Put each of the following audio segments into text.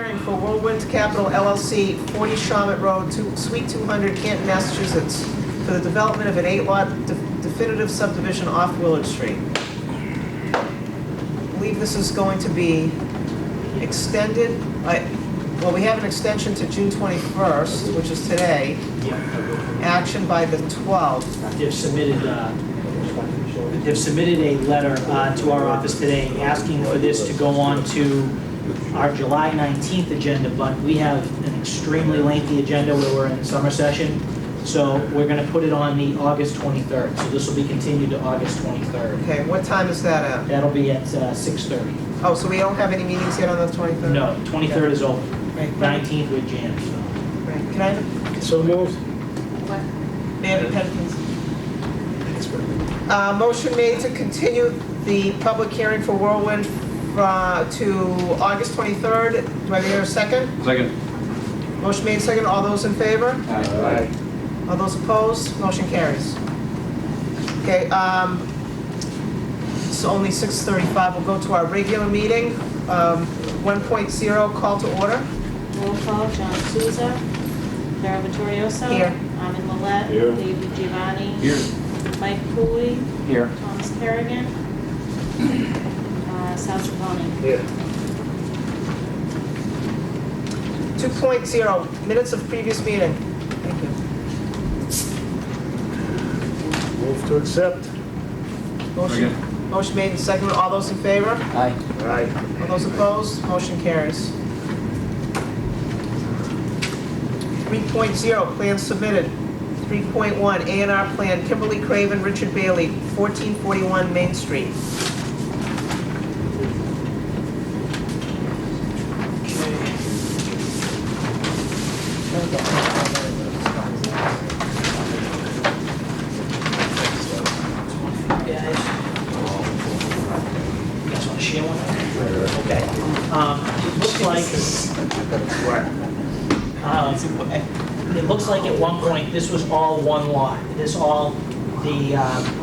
hearing for Whirlwind Capital LLC, 40 Shawmut Road, Suite 200, Canton, Massachusetts, for the development of an 8-lot definitive subdivision off Willard Street. I believe this is going to be extended. Well, we have an extension to June 21st, which is today. Action by the 12th. They've submitted a letter to our office today asking for this to go on to our July 19th agenda, but we have an extremely lengthy agenda where we're in summer session. So we're going to put it on the August 23rd. So this will be continued to August 23rd. Okay, what time is that at? That'll be at 6:30. Oh, so we don't have any meetings yet on the 23rd? No, 23rd is open. Right. 19th with jams. So. Right. Can I have So moved. what? May I have a pen, please? Motion made to continue the public hearing for Whirlwind to August 23rd. Do I hear a second? Second. Motion made second. All those in favor? Aye. All those opposed? Motion carries. Okay, it's only 6:35. We'll go to our regular meeting. 1.0, call to order. Roll call, John Souza, Carol Vittorioso. Here. Armin Millet. Here. David Giovanni. Here. Mike Cooley. Here. Thomas Kerrigan. Sal Chaconi. Here. 2.0, minutes of previous meeting. Thank you. Move to accept. Motion made and seconded. All those in favor? Aye. Aye. All those opposed? Motion carries. 3.0, plans submitted. 3.1, A&R plan, Kimberly Craven, Richard Bailey, 1441 Main Street. You guys want to share one? Okay. It looks like at one point, this was all one lot. The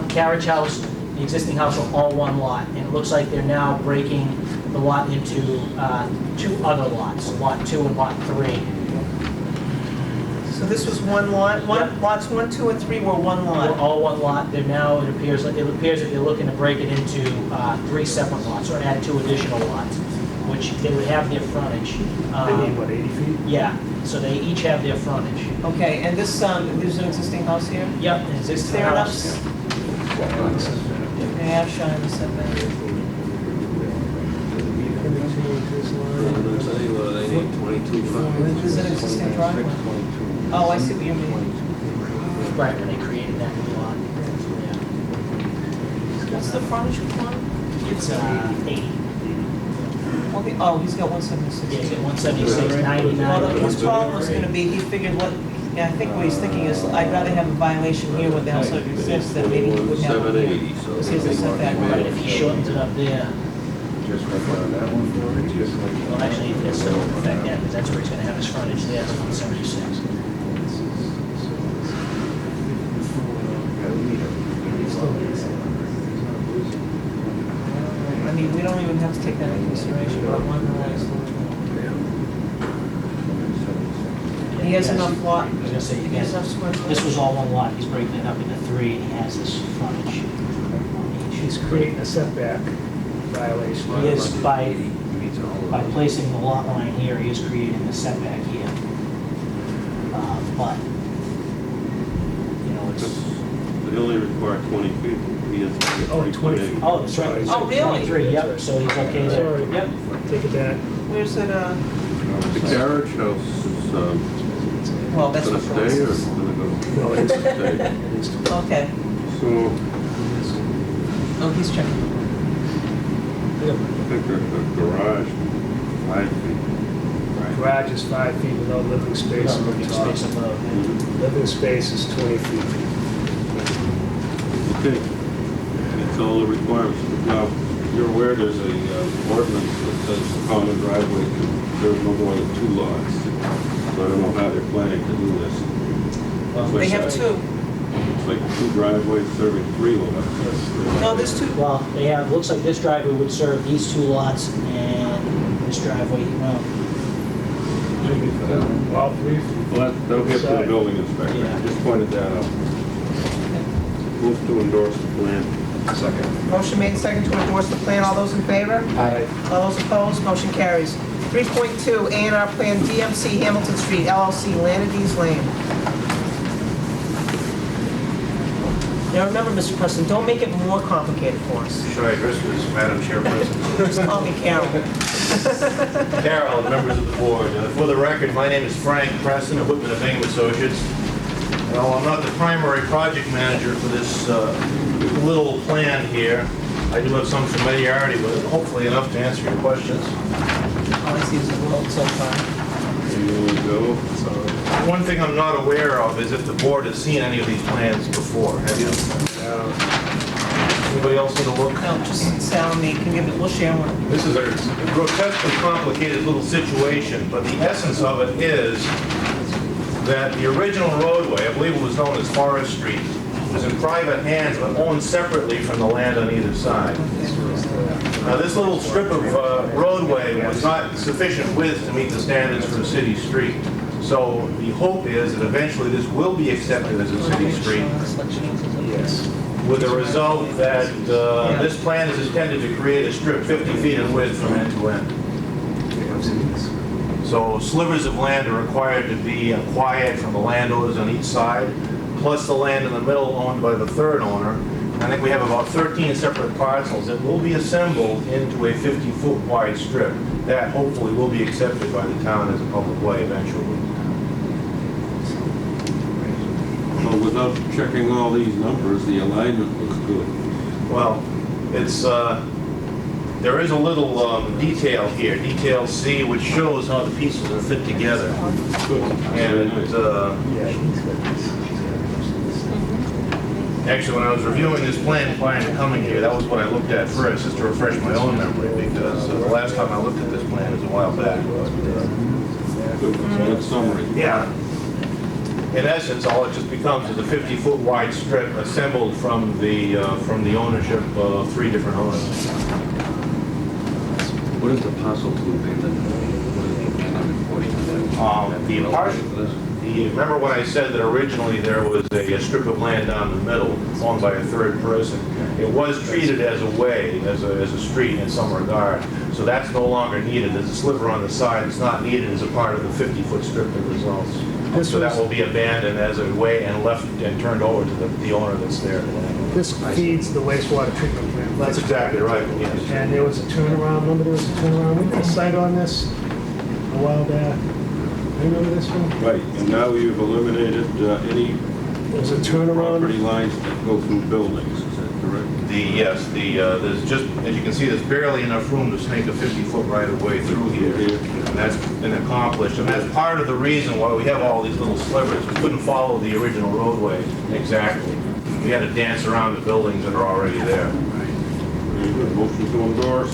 carriage house, the existing house are all one lot. And it looks like they're now breaking the lot into two other lots, Lot 2 and Lot 3. So this was one lot? Yep. Lots 1, 2, and 3 were one They're lot. all one lot. They're now, it appears that they're looking to break it into 3 separate lots, or add 2 additional lots, which they would have their frontage. They need, what, 80 feet? Yeah, so they each have their frontage. Okay, and this, there's an existing house here? Yep, and is this Fair enough. house? They have shown the setback. This is an existing driveway. Oh, I see what you mean. Right, when they created that new lot. Yeah. What's the frontage one? It's 80. Okay, oh, he's got 176. Yeah, he's at 176, 99. Well, his problem was gonna be, he figured what, yeah, I think what he's thinking is, I'd rather have a violation here where the house already exists than maybe he would have one here. Because here's a setback. Right, if he shortens it up there, well, actually, it's still in effect, yeah, because that's where he's gonna have his frontage there, it's 176. I mean, we don't even have to take that into consideration, but one he has enough lot, I was gonna say, he has enough square this footage. was all one lot, he's breaking it up into 3, and he has this frontage on each. She's creating a setback violation. He is, by placing the lot line here, he is creating a setback here. But, you know, it's, They only require 20 feet. He has Oh, 20 feet. oh, that's right. Oh, really? 23, yep, so he's okay there. Sorry. Yep. Take it back. Where's it, The carriage house is well, that's gonna what stay or Francis. gonna No, it's, go? Okay, So oh, he's checking. I think the garage, 5 feet. garage is 5 feet with no living space on Living the top. space above, yeah. Living space is 20 feet. Okay, that's all the requirements. Now, you're aware there's a ordinance that says common driveway, there's no more than 2 lots. So I don't know how they're planning to do this. They have 2. It's like 2 driveways serving 3 lots. No, there's 2. Well, they have, looks like this driveway would serve these 2 lots, and this driveway, well, All 3 feet. Well, that'll be up to the Side. building inspector. Yeah. Just pointed that out. Move to endorse the plan. Second. Motion made second to endorse the plan. All those in favor? Aye. All those opposed? Motion carries. 3.2, A&R Plan DMC Hamilton Street LLC, Lanidy's Lane. Now remember, Mr. Preston, don't make it more complicated for us. Should I address this, Madam Chairperson? Just call me Carol. Carol, and members of the board, for the record, my name is Frank Preston of Whitman and Bingham Associates. Well, I'm not the primary project manager for this little plan here. I do have some familiarity with it, hopefully enough to answer your questions. All I see is a vote so far. Here we go. One thing I'm not aware of is if the board has seen any of these plans before. Have you? Anybody else need a look? No, just Sal and me can give it, we'll share one. This is a grotesquely complicated little situation, but the essence of it is that the original roadway, I believe it was known as Forest Street, was in private hands but owned separately from the land on either side. Now, this little strip of roadway was not sufficient width to meet the standards for a city street. So the hope is that eventually this will be accepted as a city street, Yes. with the result that this plan is intended to create a strip 50 feet in width from end to end. So slivers of land are required to be acquired from the landowners on each side, plus the land in the middle owned by the third owner. I think we have about 13 separate parcels that will be assembled into a 50-foot wide strip. That hopefully will be accepted by the town as a public way eventually. Well, without checking all these numbers, the alignment looks good. Well, it's, there is a little detail here, detail C, which shows how the pieces are fit together. And Yeah, he's got this. actually, when I was reviewing this plan prior to coming here, that was what I looked at first, just to refresh my own memory, because the last time I looked at this plan was a while back. Good summary. Yeah. In essence, all it just becomes is a 50-foot wide strip assembled from the ownership of 3 different owners. What is the parcel to abandon? The partial, remember when I said that originally there was a strip of land down the middle owned by a third person? It was treated as a way, as a street in some regard. So that's no longer needed. There's a sliver on the side. It's not needed as a part of the 50-foot strip that results. So that will be abandoned as a way and left and turned over to the owner that's there. This feeds the wastewater treatment plant. That's exactly right, yes. And there was a turnaround, remember there was a turnaround? We did a site on this a while back. Remember this one? Right, and now you've eliminated any There was a turnaround. property lines that go through buildings, is that correct? There's just, as you can see, there's barely enough room to snake a 50-foot right-of-way through here. And that's been accomplished, and that's part of the reason why we have all these little slivers. We couldn't follow the original roadway exactly. We had to dance around the buildings that are already there. Very good. Motion to endorse.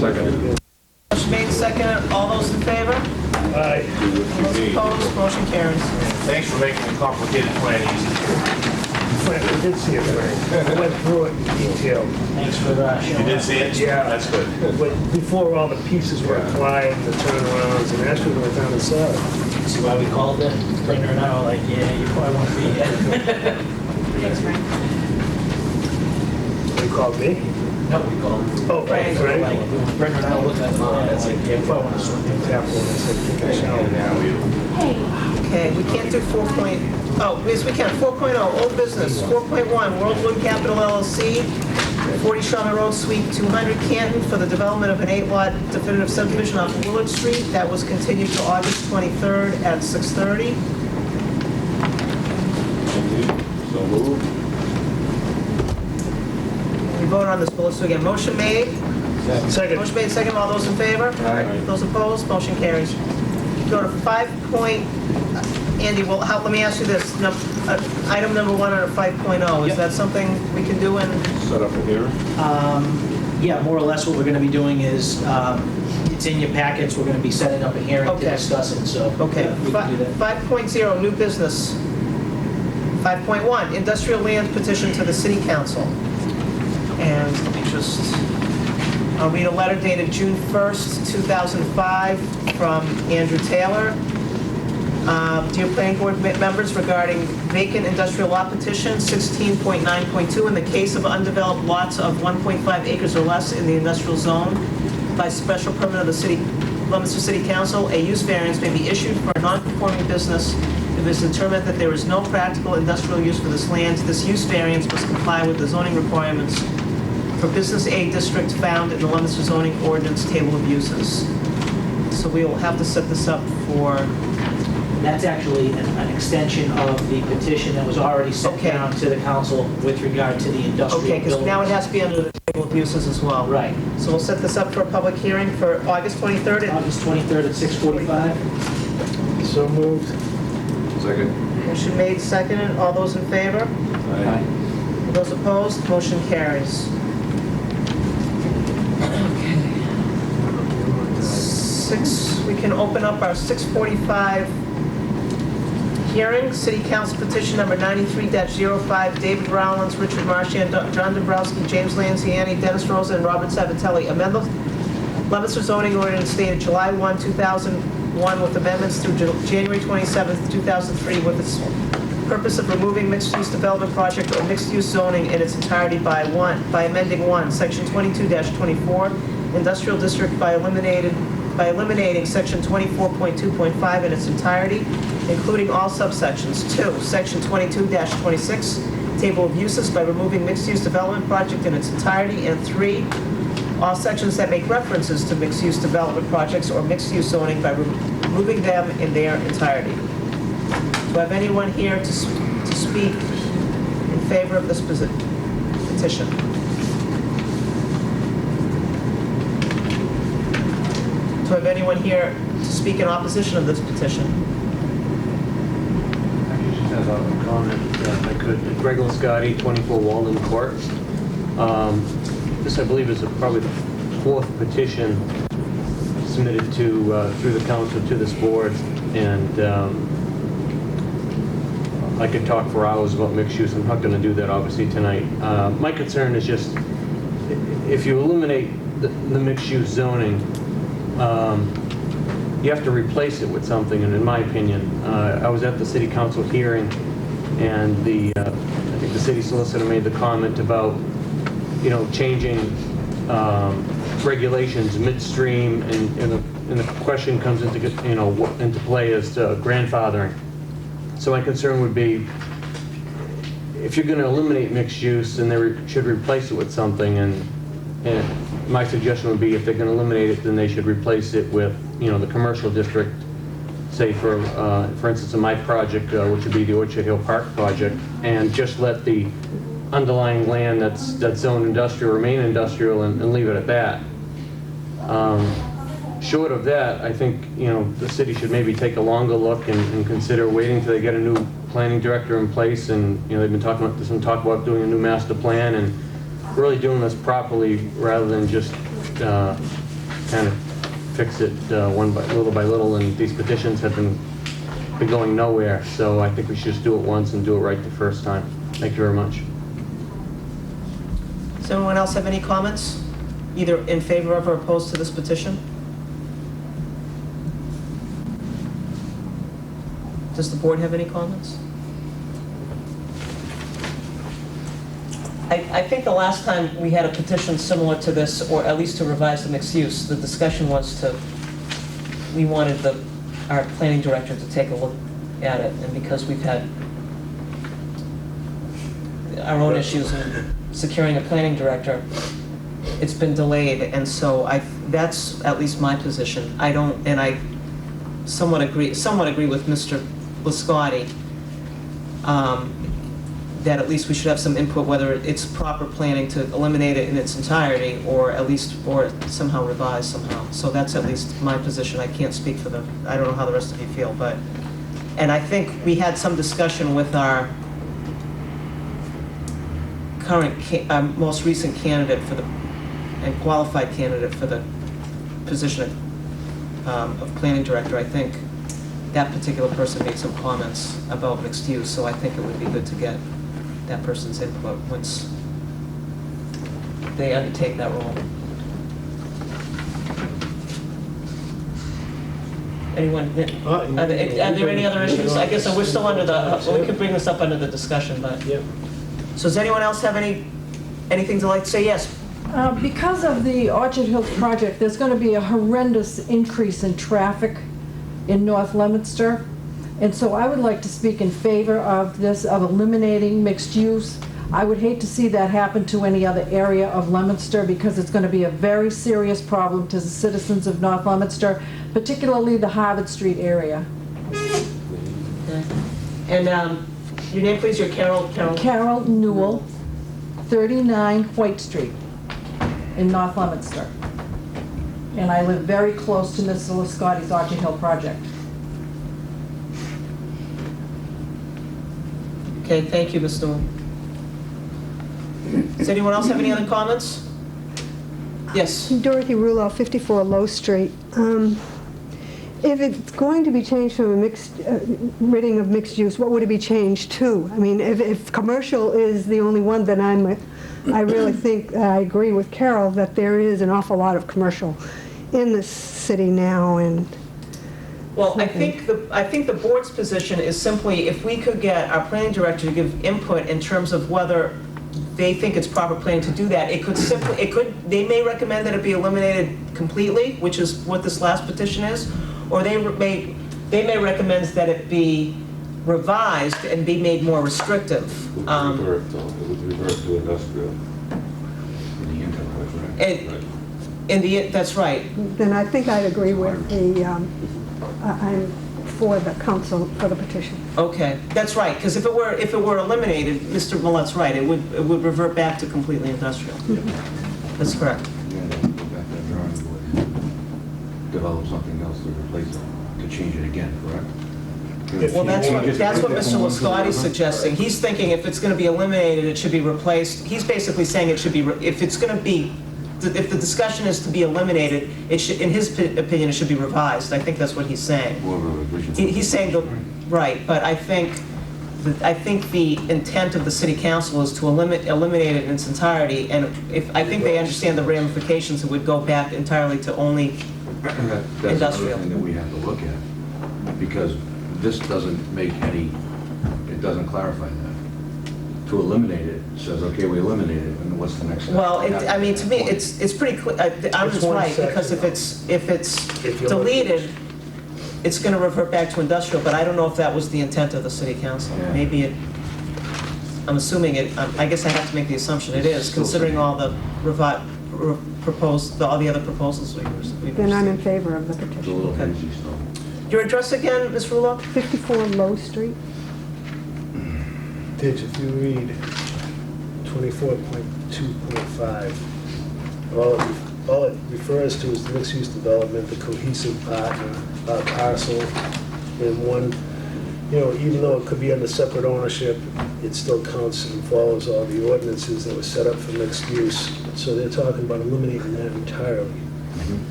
Second. Motion made second. All those in favor? Aye. All those opposed? Motion carries. Thanks for making the complicated plan easy. Frank, we did see it, Frank. I went through it in detail. Thanks for showing You did up. see it? Yeah. That's good. But before all the pieces were applied, the turnarounds, and actually went down the side. See why we called it? Printer and I were like, yeah, you probably want to be here. Thanks, Frank. They called me. No, we called. Oh, Frank. Frank. Like, Brendan and I were looking at the plan, it's like, yeah, you probably want to swing things Tap out. one, I said, "Take a shower now." Hey, Okay, we can't do 4.0. Yes, we can. 4.0, old business. 4.1, Worldwood Capital LLC, 40 Sherman Road, Suite 200, Canton, for the development of an 8-lot definitive subdivision off Willard Street. That was continued to August 23rd at 6:30. So moved. We voted on this, but let's do it again. Motion made. Second. Motion made second. All those in favor? Aye. Those opposed? Motion carries. Go to 5. Andy, well, let me ask you this. Item number 1 under 5.0, is Yep. that something we can do in? Set up a hearing. Yeah, more or less what we're going to be doing is, it's in your packets, we're going to be setting up a hearing to Okay. discuss it, so. Okay, yeah, we can do that. 5.0, new business. 5.1, industrial land petition to the city council. And let me just I'll read a letter dated June 1st, 2005, from Andrew Taylor. Dear Planning Board members, regarding vacant industrial lot petition 16.9.2, in the case of undeveloped lots of 1.5 acres or less in the industrial zone, by special permit of the Leominster City Council, a use variance may be issued for a non-conforming business if it is determined that there is no practical industrial use for this land. This use variance must comply with the zoning requirements for Business A District found in the Leominster zoning ordinance table of uses. So we will have to set this up for, That's actually an extension of the petition that was already sent Okay. down to the council with regard to the industrial okay, because building. now it has to be under the table of uses as well. Right. So we'll set this up for a public hearing for August 23rd at August 23rd at 6:45. So moved. Second. Motion made, seconded. All those in favor? Aye. Those opposed? Motion carries. We can open up our 6:45 hearing. City Council petition number 93-05, David Rowlands, Richard Marchand, John Dombrowski, James Lanziani, Dennis Rosa, and Robert Sabatelli. Amend the Leominster zoning ordinance dated July 1, 2001 with amendments through January 27, 2003 with its purpose of removing mixed-use development project or mixed-use zoning in its entirety by amending 1, section 22-24, industrial district by eliminating section 24.2.5 in its entirety, including all subsections. 2, section 22-26, table of uses by removing mixed-use development project in its entirety. And 3, all sections that make references to mixed-use development projects or mixed-use zoning by removing them in their entirety. Do I have anyone here to speak in favor of this petition? Do I have anyone here to speak in opposition of this petition? I just have a comment, if I could. Greg Lascotti, 24 Walden Court. This, I believe, is probably the 4th petition submitted to through the council to this board, and I could talk for hours about mixed use. I'm not going to do that, obviously, tonight. My concern is just if you eliminate the mixed use zoning, you have to replace it with something, and in my opinion, I was at the city council hearing, and I think the city solicitor made the comment about, changing regulations midstream, and the question comes into play as to grandfathering. So my concern would be, if you're going to eliminate mixed use, then they should replace it with something, and my suggestion would be, if they're going to eliminate it, then they should replace it with, the commercial district, say for instance, in my project, which would be the Orchard Hill Park project, and just let the underlying land that's zoned industrial remain industrial, and leave it at that. Short of that, I think, the city should maybe take a longer look and consider waiting till they get a new planning director in place, and, they've been talking about, there's some talk about doing a new master plan, and really doing this properly rather than just kind of fix it little by little, and these petitions have been going nowhere, so I think we should just do it once and do it right the first time. Thank you very much. Does anyone else have any comments, either in favor of or opposed to this petition? Does the board have any comments? I think the last time we had a petition similar to this, or at least to revise the mixed use, the discussion was we wanted our planning director to take a look at it, and because we've had our own issues in securing a planning director, it's been delayed, and so that's at least my position. I somewhat agree with Mr. Lascotti, that at least we should have some input, whether it's proper planning to eliminate it in its entirety, or somehow revise somehow. So that's at least my position. I can't speak for I don't know how the rest of you feel, and I think we had some discussion with our most recent candidate and qualified candidate for the position of planning director. I think that particular person made some comments about mixed use, so I think it would be good to get that person's input once they undertake that role. Anyone, are there any other issues? I guess we're still under the, we could bring this up under the discussion, but. Yep. So does anyone else have anything to like to say? Yes. Because of the Orchard Hills project, there's going to be a horrendous increase in traffic in North Leominster. And so I would like to speak in favor of this, of eliminating mixed use. I would hate to see that happen to any other area of Leominster because it's going to be a very serious problem to the citizens of North Leominster, particularly the Harvard Street area. Okay. And your name, please. You're Carol. Carol Newell, 39 White Street in North Leominster. And I live very close to Mr. Lascotti's Orchard Hill project. Okay, thank you, Ms. Newell. Does anyone else have any other comments? Yes. Dorothy Rulo, 54 Low Street. If it's going to be changed from a mixed, ridding of mixed use, what would it be changed to? I mean, if commercial is the only one, then I really think, I agree with Carol, that there is an awful lot of commercial in the city now, and... Well, I think the board's position is simply if we could get our planning director to give input in terms of whether they think it's proper planning to do that, they may recommend that it be eliminated completely, which is what this last petition is, or they may recommend that it be revised and be made more restrictive. It would revert to industrial. That's right. Then I think I'd agree with the, I'm for the council, for the petition. Okay, that's right, because if it were eliminated, Mr. Millet's right, it would revert back to completely industrial. That's correct. Yeah, go back to that drawing board, develop something else to replace it, to change it again, correct? Well, that's what Mr. Lascotti's suggesting. He's thinking if it's going to be eliminated, it should be replaced. He's basically saying it should be, if the discussion is to be eliminated, it should, in his opinion, it should be revised. I think that's what he's saying. He's saying right, but I think the intent of the city council is to eliminate it in its entirety, and I think they understand the ramifications, it would go back entirely to only That's industrial. another thing that we have to look at, because this doesn't make any, it doesn't clarify that. To eliminate it, says, okay, we eliminate it, and what's the next step? Well, I mean, to me, it's pretty clear, I'm just one right, because section, if it's If you deleted, it's gonna revert back to industrial, but I don't know if that was the intent of the city council. Yeah. Maybe I'm assuming it, I guess I have to make the assumption it is, considering all the all the other proposals we've received. Then I'm in favor of the It's a petition. little Okay. hazy still. Your address again, Ms. Rulo? 54 Low Street. Ditch, if you read 24.2.5, all it refers to is the mixed-use development, the cohesive parcel, and one, even though it could be under separate ownership, it still counts and follows all the ordinances that were set up for mixed use. So they're talking about eliminating that entirely.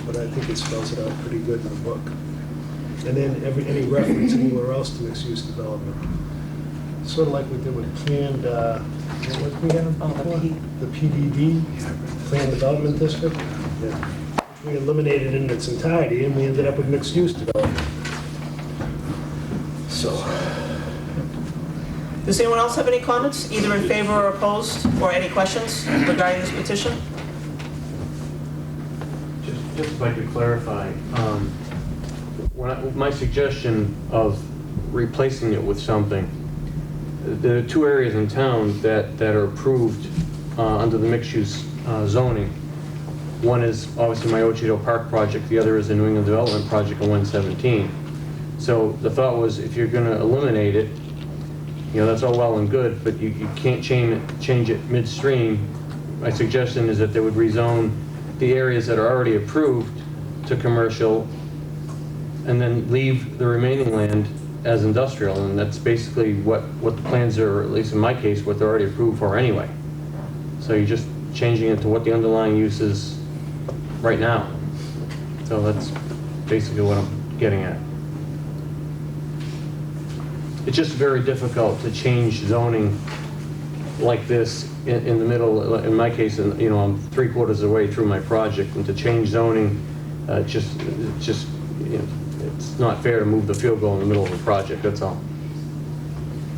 But I think it spells it out pretty good in the book. And then any reference anywhere else to mixed-use development. Sort of like we did with planned, what we had before? The PDD, Planned Development District. Yeah. We eliminated it in its entirety, and we ended up with mixed-use development. So, Does anyone else have any comments, either in favor or opposed, or any questions regarding this petition? Just if I could clarify, my suggestion of replacing it with something, there are two areas in town that are approved under the mixed-use zoning. One is obviously my Orchard Hill Park project, the other is the New England Development Project on 117. So the thought was, if you're going to eliminate it, that's all well and good, but you can't change it midstream. My suggestion is that they would rezone the areas that are already approved to commercial and then leave the remaining land as industrial, and that's basically what the plans are, at least in my case, what they're already approved for anyway. So you're just changing it to what the underlying use is right now. So that's basically what I'm getting at. It's just very difficult to change zoning like this in the middle. In my case, I'm 3/4 of the way through my project, and to change zoning It's just, you know, it's not fair to move the field goal in the middle of a project, that's all.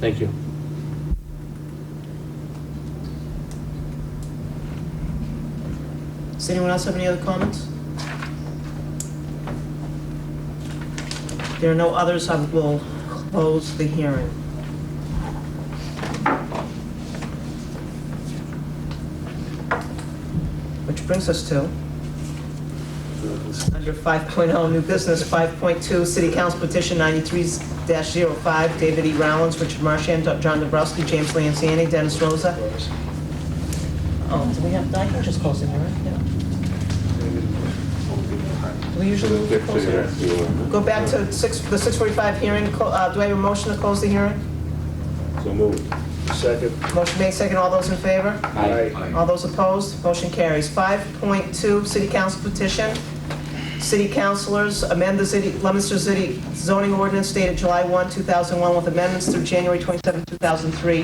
Thank you. Does anyone else have any other comments? If there are no others, I will close the hearing. Which brings us to, under 5.0, new business, 5.2, City Council Petition 93-05, David E. Rollins, Richard Marchand, John Dabrowski, James Lanciani, Dennis Rosa. Oh, do we have, I can just close the hearing, yeah. Do we usually move to close the hearing? Go back to the 6:45 hearing. Do I have a motion to close the hearing? So moved. Second. Motion made, second. All those in favor? Aye. All those opposed? Motion carries. 5.2, City Council Petition. City councilors amend the Leominster City zoning ordinance dated July 1, 2001 with amendments through January 27, 2003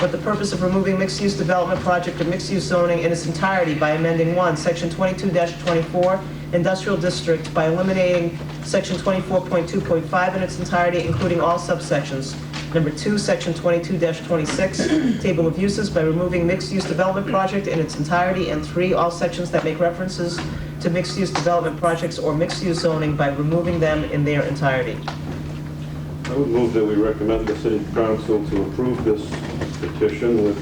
with the purpose of removing mixed-use development project of mixed-use zoning in its entirety by amending 1, Section 22-24, Industrial District, by eliminating Section 24.2.5 in its entirety, including all subsections. Number 2, Section 22-26, Table of Uses, by removing mixed-use development project in its entirety, and 3, all sections that make references to mixed-use development projects or mixed-use zoning by removing them in their entirety. I would move that we recommend the city council to approve this petition with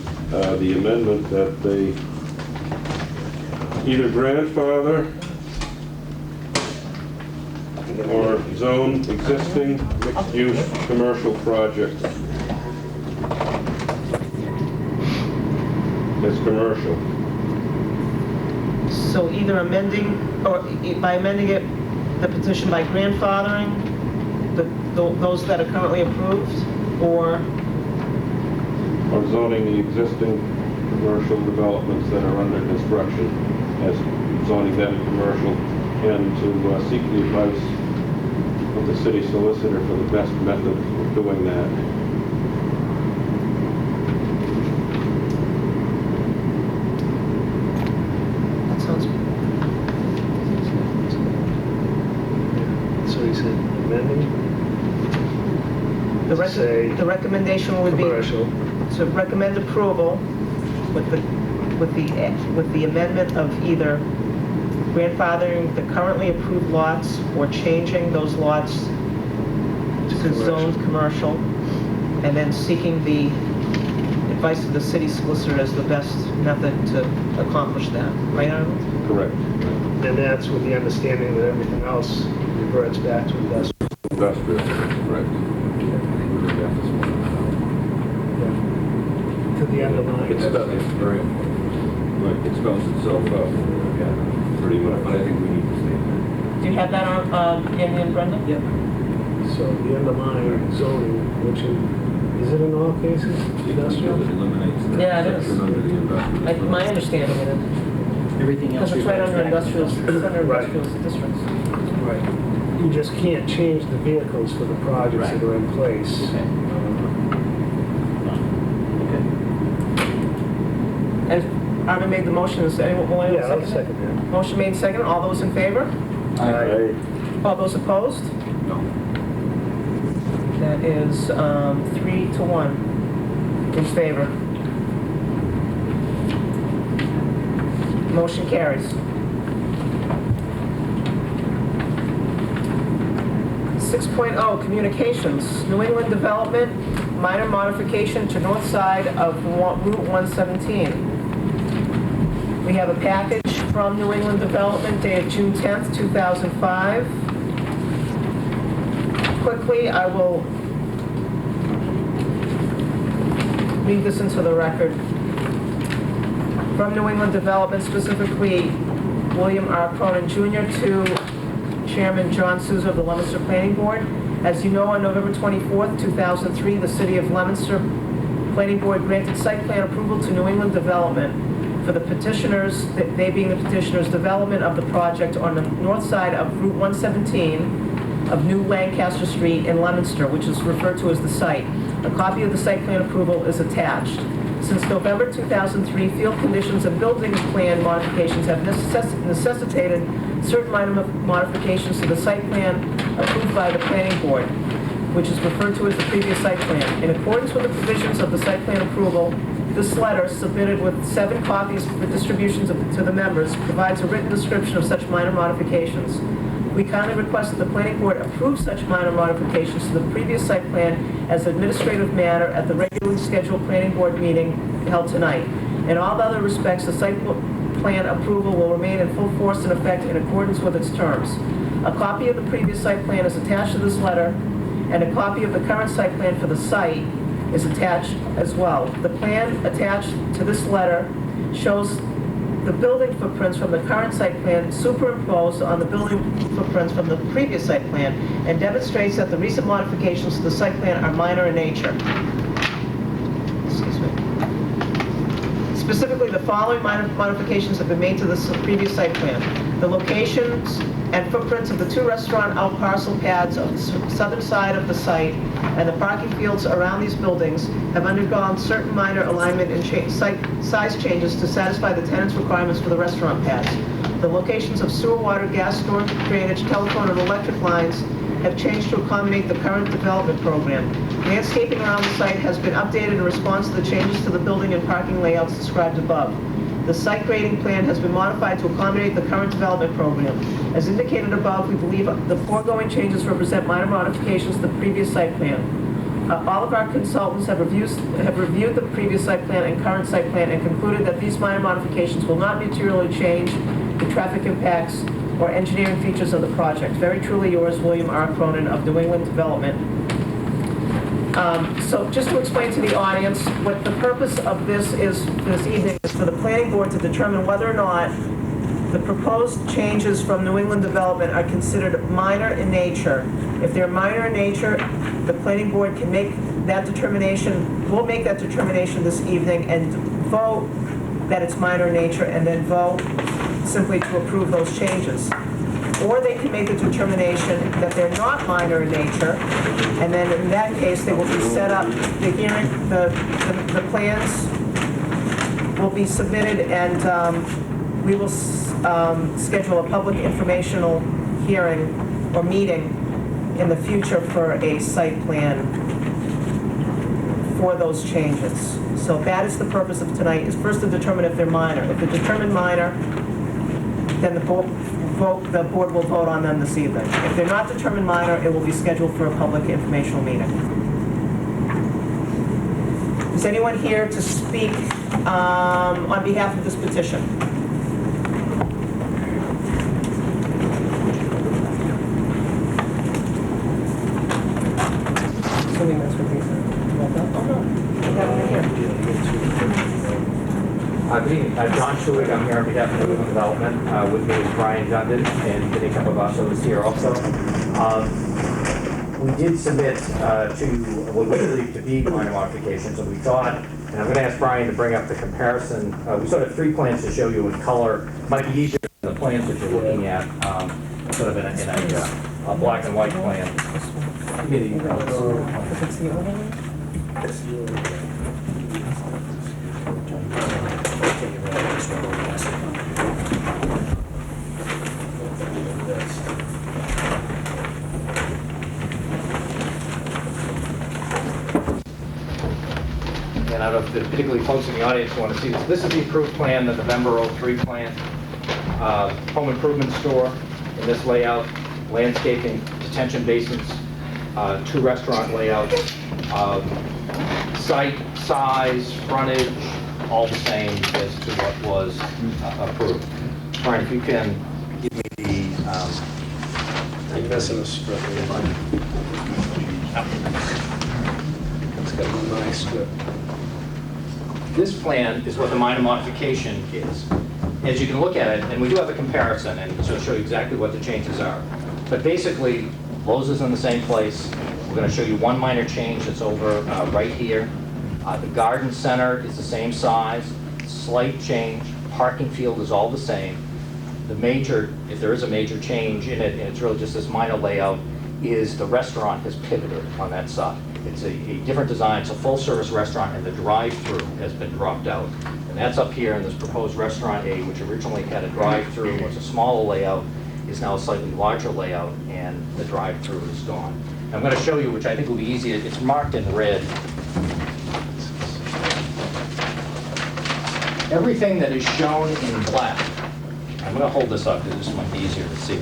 the amendment that they either grandfather or zone existing mixed-use commercial projects as commercial. So either amending, or by amending it, the petition by grandfathering those that are currently approved, or zoning the existing commercial developments that are under construction as zoning them commercial, and to seek the advice of the city solicitor for the best method of doing that. that sounds, So he said amending, the recommendation would be commercial. to recommend approval with the amendment of either grandfathering the currently approved lots or changing those lots to zoned commercial, and then seeking the advice of the city solicitor as the best method to accomplish that. Right, Arnold? Correct. And that's with the understanding that everything else reverts back to industrial. Industrial, correct. To the underlying. It's very important. Right, it spells itself out. Yeah. Pretty much. But I think we need to stay there. Do you have that on, Andy and Brenda? Yep. So the underlying zoning, which is it in all cases industrial? It eliminates that Yeah, it is. section under the industrial. My understanding of it, Everything else. because it's right under reverts back. industrial, it's under Right. industrial districts. Right. You just can't change the vehicles for the projects that are in place. Okay. Okay. And Armin made the motion, is anyone willing to Yeah, I'll second it? second that. Motion made second, all those in favor? Aye. All those opposed? No. That is 3-1 in favor. Motion carries. 6.0, communications. New England Development, minor modification to north side of Route 117. We have a package from New England Development dated June 10th, 2005. Quickly, I will read this into the record. From New England Development, specifically William R. Cronin Jr. to Chairman John Souza of the Leominster Planning Board. As you know, on November 24th, 2003, the City of Leominster Planning Board granted site plan approval to New England Development for the petitioners, they being the petitioners, development of the project on the north side of Route 117 of New Lancaster Street in Leominster, which is referred to as the site. A copy of the site plan approval is attached. Since November 2003, field conditions and building plan modifications have necessitated certain minor modifications to the site plan approved by the planning board, which is referred to as the previous site plan. In accordance with the provisions of the site plan approval, this letter, submitted with 7 copies for distributions to the members, provides a written description of such minor modifications. We kindly request that the planning board approve such minor modifications to the previous site plan as administrative matter at the regularly scheduled planning board meeting held tonight. In all other respects, the site plan approval will remain in full force and effect in accordance with its terms. A copy of the previous site plan is attached to this letter, and a copy of the current site plan for the site is attached as well. The plan attached to this letter shows the building footprints from the current site plan superimposed on the building footprints from the previous site plan, and demonstrates that the recent modifications to the site plan are minor in nature. Excuse me. Specifically, the following minor modifications have been made to the previous site plan. The locations and footprints of the 2 restaurant out parcel pads on the southern side of the site and the parking fields around these buildings have undergone certain minor alignment and site size changes to satisfy the tenant's requirements for the restaurant pads. The locations of sewer, water, gas, storm drainage, telephone, and electric lines have changed to accommodate the current development program. Landscaping around the site has been updated in response to the changes to the building and parking layouts described above. The site grading plan has been modified to accommodate the current development program. As indicated above, we believe the foregoing changes represent minor modifications to the previous site plan. All of our consultants have reviewed the previous site plan and current site plan and concluded that these minor modifications will not materially change the traffic impacts or engineering features of the project. Very truly yours, William R. Cronin of New England Development. So just to explain to the audience, what the purpose of this is this evening is for the planning board to determine whether or not the proposed changes from New England Development are considered minor in nature. If they're minor in nature, the planning board can make that determination, will make that determination this evening and vote that it's minor in nature, and then vote simply to approve those changes. Or they can make the determination that they're not minor in nature, and then in that case, they will be set up, the hearing, the plans will be submitted, and we will schedule a public informational hearing or meeting in the future for a site plan for those changes. So that is the purpose of tonight, is first to determine if they're minor. If they're determined minor, then the board will vote on them this evening. If they're not determined minor, it will be scheduled for a public informational meeting. Is anyone here to speak on behalf of this petition? Assuming that's what they said. Oh, no. We have it here. Good evening. John Schuig, I'm here on behalf of New England Development. With me is Brian Dundon, and Vinny Capabascio is here also. We did submit to what we believe to be minor modifications, and we thought, and I'm going to ask Brian to bring up the comparison. We sort of 3 plans to show you in color. Might be easier than the plans that you're looking at, sort of in a black and white plan. And I don't know if particularly folks in the audience want to see this. This is the approved plan, the November 03 plan. Home improvement store in this layout, landscaping, detention basins, 2 restaurant layouts, site size, frontage, all the same as to what was approved. Brian, if you can give me the... I'm missing a strip. It's got a nice strip. This plan is what the minor modification is. As you can look at it, and we do have a comparison, and so show you exactly what the changes are. But basically, Lowe's is in the same place. We're going to show you one minor change that's over right here. The garden center is the same size, slight change. Parking field is all the same. The major, if there is a major change in it, and it's really just this minor layout, is the restaurant has pivoted on that side. It's a different design. It's a full-service restaurant, and the drive-through has been dropped out. And that's up here in this proposed restaurant A, which originally had a drive-through, was a smaller layout, is now a slightly larger layout, and the drive-through is gone. I'm going to show you, which I think will be easier. It's marked in red. Everything that is shown in black, I'm going to hold this up because this might be easier to see,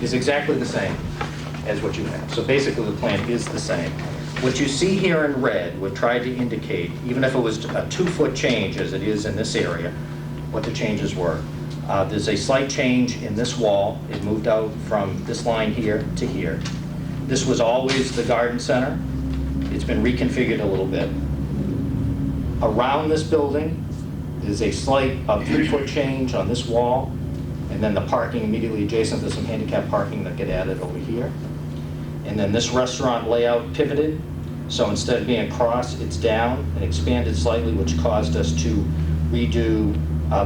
is exactly the same as what you have. So basically, the plan is the same. What you see here in red would try to indicate, even if it was a 2-foot change, as it is in this area, what the changes were. There's a slight change in this wall. It moved out from this line here to here. This was always the garden center. It's been reconfigured a little bit. Around this building, there's a slight 3-foot change on this wall, and then the parking immediately adjacent, there's some handicap parking that get added over here. And then this restaurant layout pivoted, so instead of being across, it's down and expanded slightly, which caused us to redo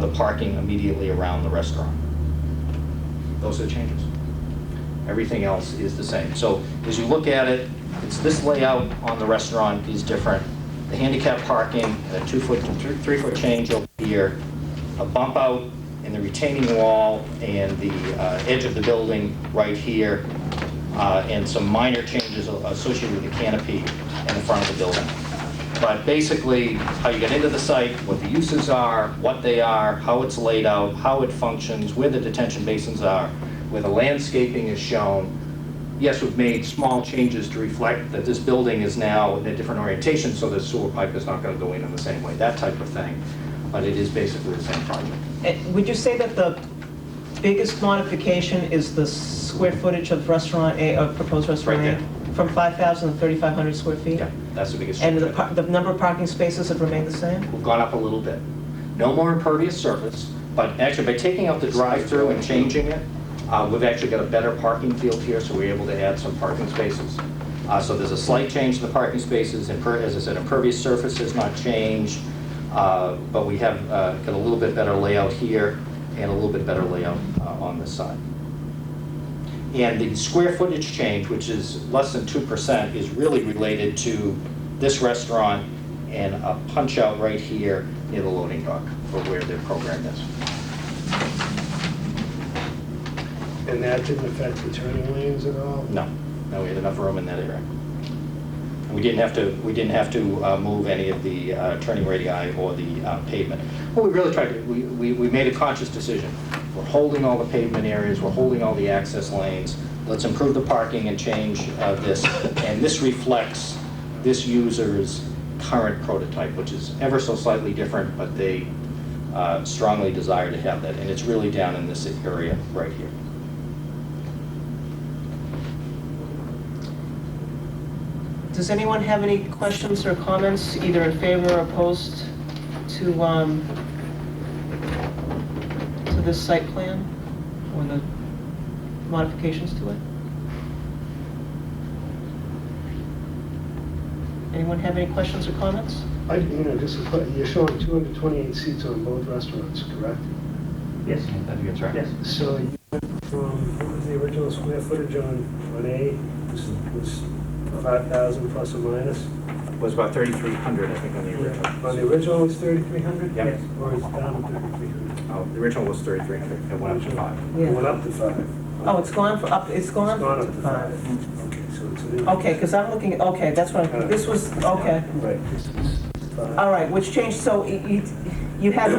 the parking immediately around the restaurant. Those are the changes. Everything else is the same. So as you look at it, it's this layout on the restaurant is different. The handicap parking, a 2-foot to 3-foot change over here, a bump out in the retaining wall and the edge of the building right here, and some minor changes associated with the canopy in the front of the building. But basically, how you get into the site, what the uses are, what they are, how it's laid out, how it functions, where the detention basins are, where the landscaping is shown. Yes, we've made small changes to reflect that this building is now in a different orientation, so the sewer pipe is not going to go in the same way, that type of thing. But it is basically the same project. And would you say that the biggest modification is the square footage of restaurant A, of proposed restaurant Right A? From 5,000 to 3,500 square feet? Yeah, that's the biggest. And change. the number of parking spaces have remained the same? We've gone up a little bit. No more impervious surface, but actually by taking out the drive-through and changing it, we've actually got a better parking field here, so we're able to add some parking spaces. So there's a slight change in the parking spaces. As I said, impervious surface has not changed, but we have got a little bit better layout here and a little bit better layout on this side. And the square footage change, which is less than 2%, is really related to this restaurant and a punch out right here near the loading dock for where their program is. And that didn't affect the turning lanes at all? No, we had enough room in that area. We didn't have to move any of the turning radii or the pavement. What we really tried to, we made a conscious decision. We're holding all the pavement areas, we're holding all the access lanes. Let's improve the parking and change this. And this reflects this user's current prototype, which is ever so slightly different, but they strongly desire to have that. And it's really down in this area right here. Does anyone have any questions or comments, either in favor or opposed to this site plan or the modifications to it? Anyone have any questions or comments? You're showing 228 seats on both restaurants, correct? Yes, I think that's right. Yes. So you went from, what was the original square footage on A? Was 5,000 plus or minus? It was about 3,300, I think, on the original. On the original was 3,300? Yep. Or is it down to 3,300? Oh, the original was 3,300. It went up to 5. It went up to 5. Oh, it's gone for up, it's gone It's gone up up to to 5. 5. Okay, so it's an... Okay, because I'm looking, okay, that's what, this was, okay. Right, this is 5. All right, which changed, so you had,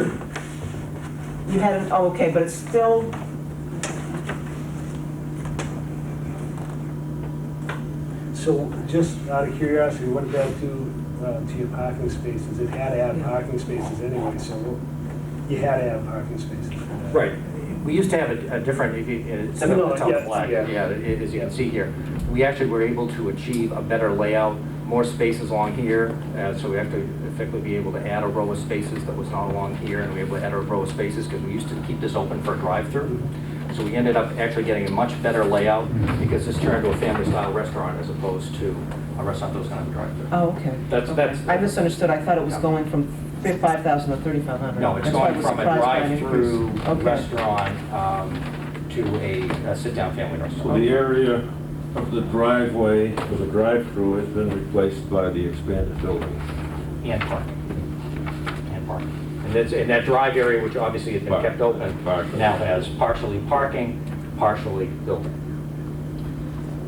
oh, okay, but it's still, So just out of curiosity, what did that do to your parking spaces? It had to add parking spaces anyway, so you had to add parking spaces. Right. We used to have a different, instead of the top flag, yeah. as you can see here, we actually were able to achieve a better layout, more spaces along here, so we have to effectively be able to add a row of spaces that was not along here, and we were able to add a row of spaces because we used to keep this open for a drive-through. So we ended up actually getting a much better layout because this turned to a family-style restaurant as opposed to a restaurant that was going to have a drive-through. oh, okay. That's I misunderstood, I thought it was going from 5,000 to 3,500. No, it's That's why I going was from a surprised by an drive-through increase. Okay. restaurant to a sit-down family So restaurant. the area of the driveway for the drive-through has been replaced by the expanded building. And parking. And parking. And that drive area, which obviously has been kept open, Parking. now has partially parking partially built.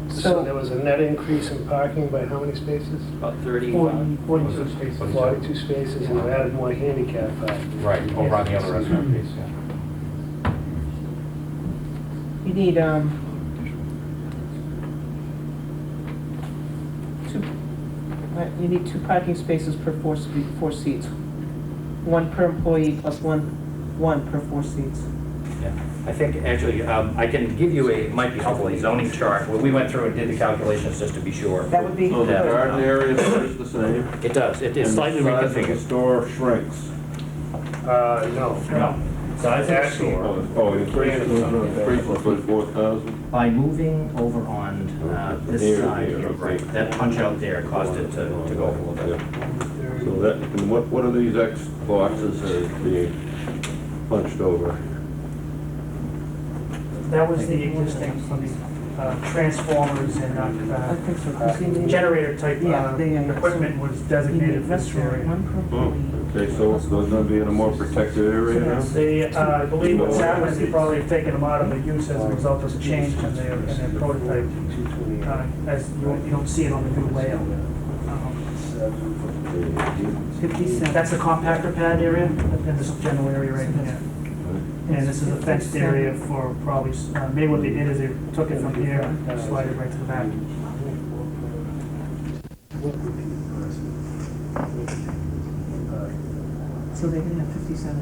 So there was a net increase in parking by how many spaces? About 30. 42 spaces. 42 spaces, and you added more handicap parking. Right, over on the other restaurant piece, yeah. You need, you need 2 parking spaces per 4 seats. 1 per employee plus 1 per 4 seats. Yeah, I think actually, I can give you it might be helpful, a zoning chart, where we went through and did the calculations just to be sure. That would be So the good. garden area stays the same? It does, it is And slightly the size of the reconfigured. store shrinks? No. No, size of the store, Oh, it increases by 4,000? by moving over on this Here, side here, here, okay. right, that punch out there caused it to go up a little bit. So that, and what are these X boxes that are being punched over? That was the existing transformers and generator type equipment was designated for this area. Oh, okay, so it's going to be in a more protected area now? They, I believe what's happened is they probably have taken them out of the use as a result of the change in their prototype. As you don't see it on the new layout. 57. That's the compactor pad area, and this general area right here. And this is a fenced area for probably, maybe what they did is they took it from here and slid it right to the back. So they're gonna have 57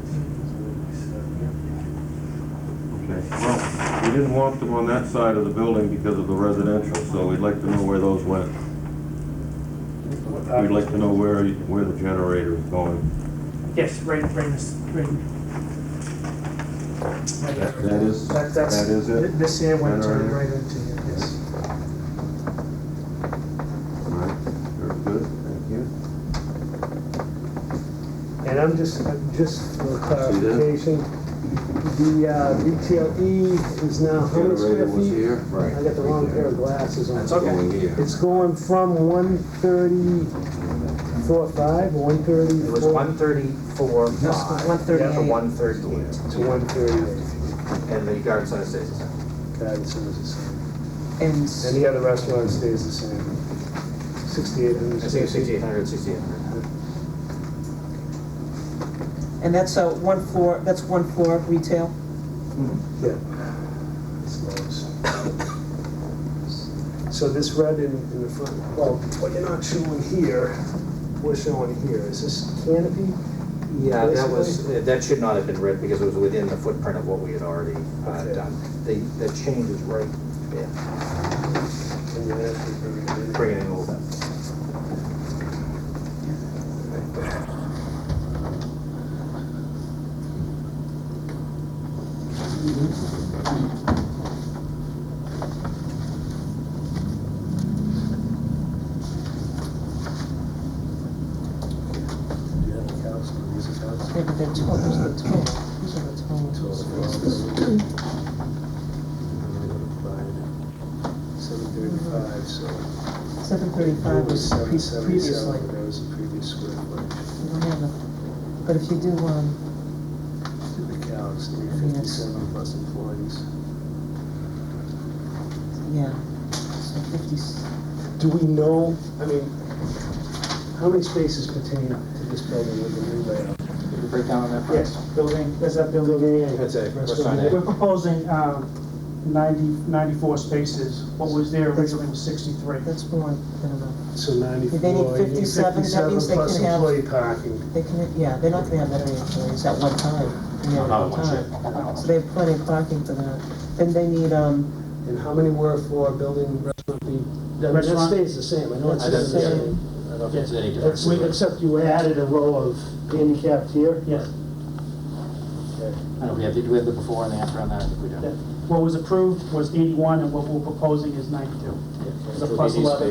Okay, well, we didn't want them on that side of the building because of the residential, so we'd like to know where those went. We'd like to know where the generator is going. Yes, right in this, right. That is it? This here went Generator. right into here, yes. All right, very good, thank you. And I'm just for clarification, the retail E is now how many square Generator was feet? here, right. I got the wrong pair of glasses on. That's going here. It's going from 134.5, 130. It was 134, Yeah, 138 to 138, to 138. and the garden center stays the same. Guidance is the same. And And the other restaurant stays the same. 6,800. I think it's 6,800, 6,800. and that's one floor retail? Yeah. It's those. So this red in the front, well, what you're not showing here, we're showing here. Is this canopy? Yeah, that should not have been red because it was within the footprint of what we had already done. The change is right there. And you have to bring it in. Bring it in a little bit. Do you have the cows? These are cows? Yeah, but they're total, those are the total. These are the total spaces. 735, so. 735 was previously. 777, that was the previous square footage. We don't have a, but if you do, Do the cows, 357 plus employees. yeah, so 50, Do we know, I mean, how many spaces pertain to this building with the new layout? Break down on that part? Yes, building, there's that building. That's it. What's on We're there? proposing 94 spaces. What was there originally was 63. that's more than enough. So 94. They need you 57, that means they plus can have- employee parking. They can, yeah, they're not gonna have that many employees at one time. Yeah, Not at one at one time. So they have plenty of parking for that. Then they need, And how many were for building restaurant B? That Restaurant? stays the same, I know it's I the don't- same. I don't think it's any different. Except you added a row of handicapped here? Yes. Okay. I don't know, do we have the before and the after on that? I think we do. What was approved was 81, and what we're proposing is 92. It's a plus 11.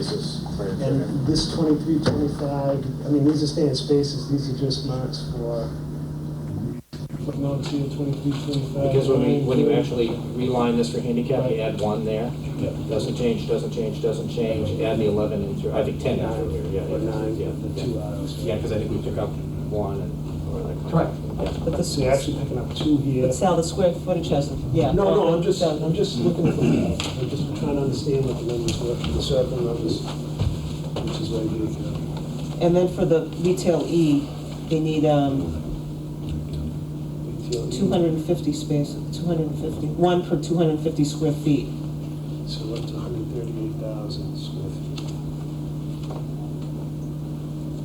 And this 23, 25, I mean, these are staying spaces, these are just marks for, what notes here, 23, 25? Because when you actually reline this for handicap, you add 1 there. Doesn't change, doesn't change, doesn't change. Add the 11 in through, I think 10 in through here, yeah. Or 9, Yeah, the 2 aisles. Yeah, because I think we took up 1 and. Correct. But the, So you're actually picking up 2 here. but Sal, the square footage hasn't, yeah. No, well, I'm just looking at the math. I'm just trying to understand what the numbers were, the circle numbers, which is right here. And then for the retail E, they need, 250 spaces, 250, one per 250 square feet. So up to 138,000 square feet.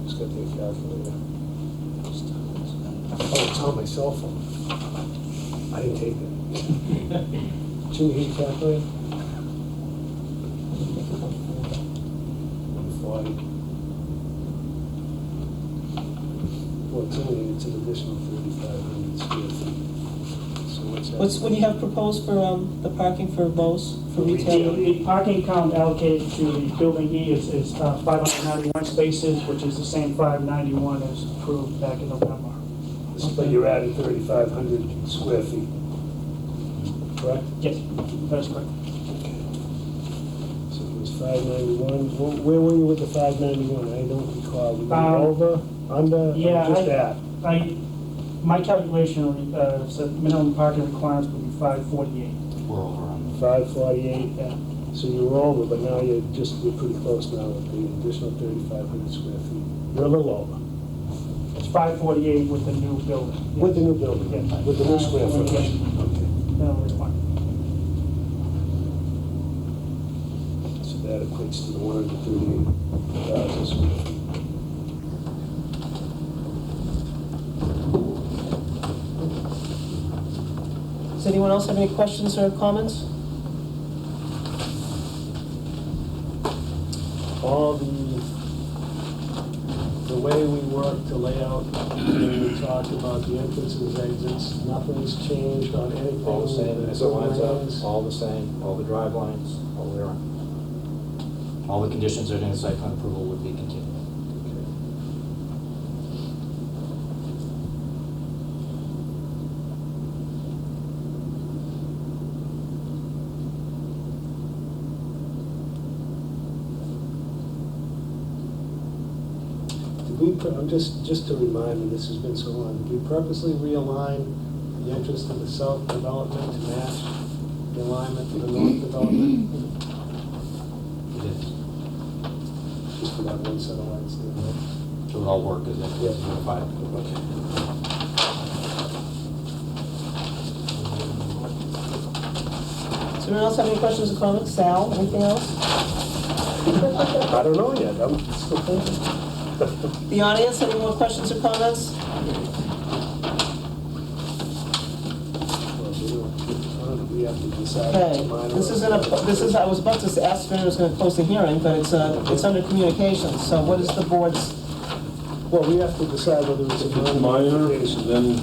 Just got the calculator. Oh, it's on my cell phone. I didn't take that. Two heat calculator? 140. Well, it's only, it's an additional 3,500 square feet. So what's that? What do you have proposed for, the parking for Lowe's, for retail? The parking count allocated to the building E is 591 spaces, which is the same 591 as approved back in November. But you're adding 3,500 square feet, correct? Yes, that is correct. So it was 591. Where were you with the 591? I don't recall. Were you over, under, or Yeah, just at? My calculation said minimum parking requirements would be 548. We're over on 548. Yeah. So you were over, but now you're pretty close now with the additional 3,500 square feet. You're a little over. It's 548 with the new building. With the new building, Yeah. with the new square footage. Yeah. Okay. Minimum requirement. So that equates to the 138,000 square feet. Does anyone else have any questions or comments? All the way we work to lay out, when we talked about the entrances, exits, nothing's changed on anything. all the same, as it lines Lines. up, all the same, all the drive lines, all the way around. All the conditions that are in the site plan approval would be continued. I'm just to remind me, this has been so long, did we purposely realign the entrance to the south development to match the alignment to the north development? It is. Just for that one set of lights there, right? It would all work as it's Yeah. unified. Okay. Does anyone else have any questions or comments? Sal, anything else? I don't know yet, I'm still thinking. The audience, any more questions or comments? We have to decide. Okay, I was about to ask if anyone was going to close the hearing, but it's under communications, so what is the board's, Well, we have to decide whether it's a If it's minor minor, modification. then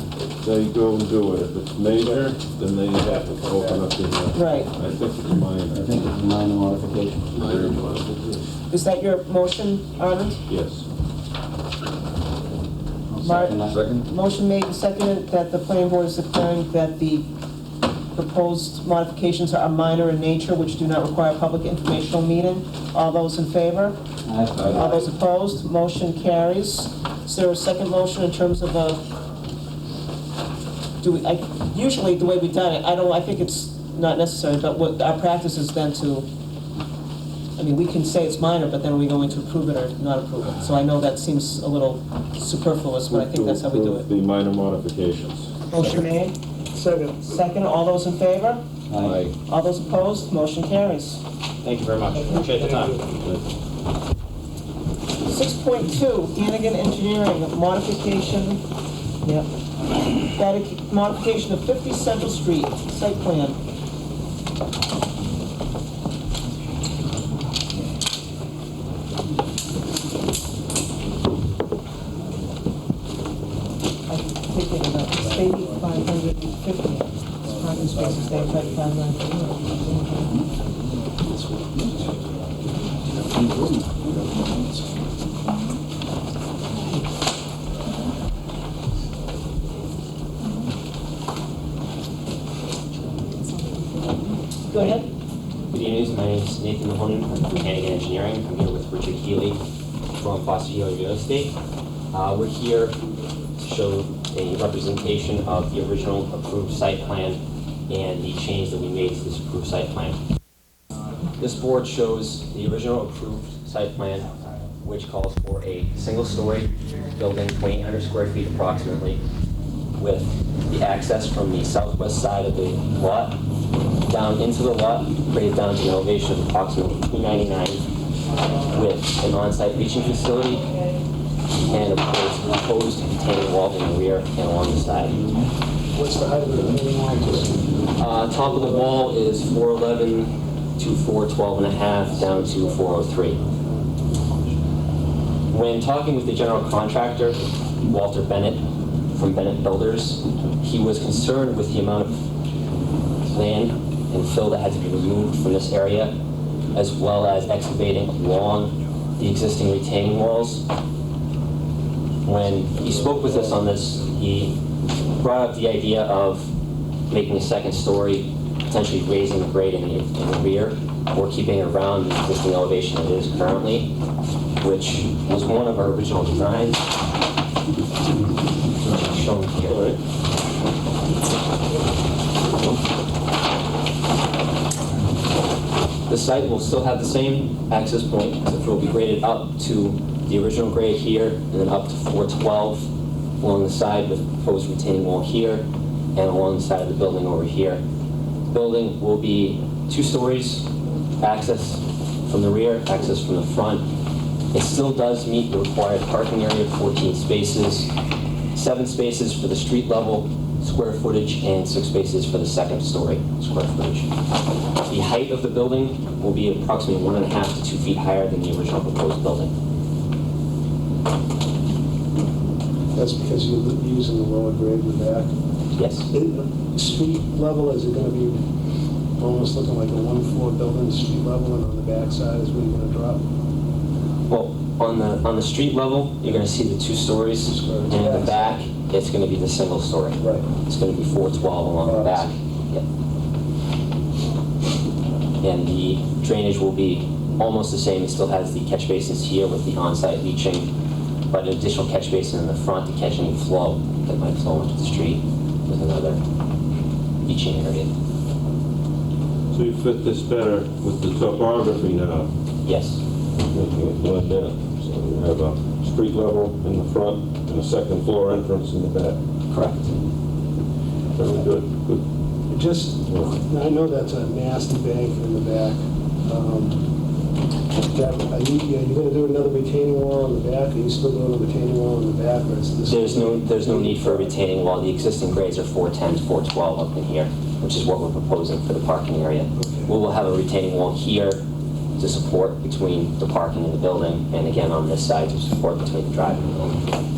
they go and do it. If it's major, then they have to open up the hearing. right, I think it's minor. I think it's a minor modification. Minor modification. is that your motion, Arvind? Yes. Mark? Second? Motion made and seconded that the planning board is declaring that the proposed modifications are minor in nature, which do not require a public informational meeting. All those in favor? All those opposed? Motion carries. Is there a second motion in terms of usually the way we've done it, I think it's not necessary, but what our practice is then to, we can say it's minor, but then are we going to approve it or not approve it? So I know that seems a little superfluous, but I think that's how we do To it. approve the minor modifications. Motion made. Second. Second, all those in favor? Aye. All those opposed? Motion carries. Thank you very much. Appreciate the time. 6.2, Hannigan Engineering, modification, yep. Modification of 50 Central Street, site plan. I think it stated 550 parking spaces, they tried 590. Go ahead. Good evening, my name is Nathan Mahonen, I'm from Hannigan Engineering. I'm here with Richard Keeley from Foster Healy Real Estate. We're here to show a representation of the original approved site plan and the change that we made to this approved site plan. This board shows the original approved site plan, which calls for a single-story building, 2,800 square feet approximately, with the access from the southwest side of the lot down into the lot, raised down to an elevation of approximately 299, with an on-site leaching facility and a proposed retaining wall in the rear and along the side. What's the height of the retaining wall? Top of the wall is 411 to 412 and a half, down to 403. When talking with the general contractor, Walter Bennett from Bennett Builders, he was concerned with the amount of land and fill that had to be removed from this area, as well as excavating along the existing retaining walls. When he spoke with us on this, he brought up the idea of making a second story, potentially raising the grade in the rear, or keeping it around the existing elevation it is currently, which was one of our original designs. Shown here. The site will still have the same access point, except it will be graded up to the original grade here, and then up to 412 along the side with proposed retaining wall here, and along the side of the building over here. The building will be 2 stories, access from the rear, access from the front. It still does meet the required parking area of 14 spaces, 7 spaces for the street level square footage, and 6 spaces for the second story square footage. The height of the building will be approximately 1.5 to 2 feet higher than the original proposed building. That's because you're using the lower grade in the back? Yes. Street level, is it going to be almost looking like a 1-floor building, street level, and on the back side is where you're going to drop? Well, on the street level, you're going to see the 2 stories, and in the back, it's going to be the single story. Right. It's going to be 412 along the back. Yep. And the drainage will be almost the same. It still has the catch basins here with the on-site leaching, but an additional catch basin in the front to catch any flow that might flow into the street with another leaching area. So you fit this better with the topography now, Yes. making it blend in. So you have a street level in the front and a second floor entrance in the back. Correct. Very good. Good. Just, I know that's a nasty bank in the back. Are you going to do another retaining wall in the back? Are you still doing a retaining wall in the back? Or is this There's no need for a retaining wall. The existing grades are 410 to 412 up in here, which is what we're proposing for the parking area. Okay. We will have a retaining wall here to support between the parking and the building, and again on this side to support between the drive and the building.